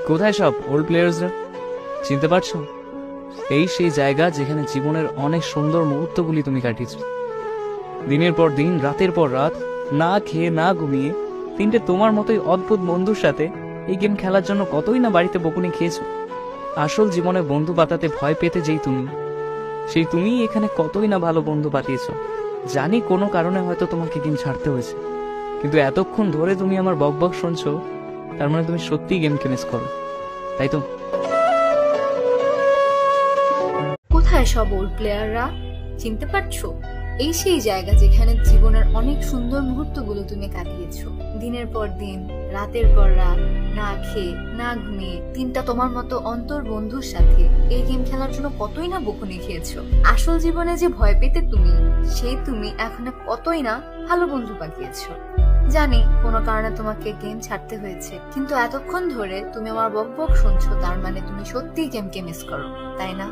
কোথায় সব ওল্ড প্লেয়ার্সরা? চিনতে পারছো? এই সেই জায়গা যেখানে জীবনের অনেক সুন্দর মুহূর্তগুলি তুমি কাটিয়েছো। দিনের পর দিন, রাতের পর রাত, না খেয়ে না ঘুমিয়ে, তিনটে তোমার মতোই অদ্ভুত বন্ধুর সাথে এই গেম খেলার জন্য কতই না বাড়িতে বকুনি খেয়েছো। আসল জীবনে বন্ধু পাতাতে ভয় পেতে যেই তুমি, সেই তুমি এখানে কতই না ভালো বন্ধু পাঠিয়েছো। জানি কোনো কারণে হয়তো তোমাকে গেম ছাড়তে হয়েছে, কিন্তু এতক্ষণ ধরে তুমি আমার বকবক শুনছো, তার মানে তুমি সত্যিই গেমকে মিস করো, তাই তো? কোথায় সব ওল্ড প্লেয়াররা? চিনতে পারছো? এই সেই জায়গা যেখানে জীবনের অনেক সুন্দর মুহূর্তগুলো তুমি কাটিয়েছো। দিনের পর দিন, রাতের পর রাত, না খেয়ে না ঘুমিয়ে, তিনটা তোমার মতো অন্তর বন্ধুর সাথে এই গেম খেলার জন্য কতই না বকুনি খেয়েছো। আসল জীবনে যে ভয় পেতে তুমি, সেই তুমি এখন কতই না ভালো বন্ধু পাঠিয়েছো। জানি কোনো কারণে তোমাকে গেম ছাড়তে হয়েছে, কিন্তু এতক্ষণ ধরে তুমি আমার বকবক শুনছো, তার মানে তুমি সত্যিই গেমকে মিস করো, তাই না?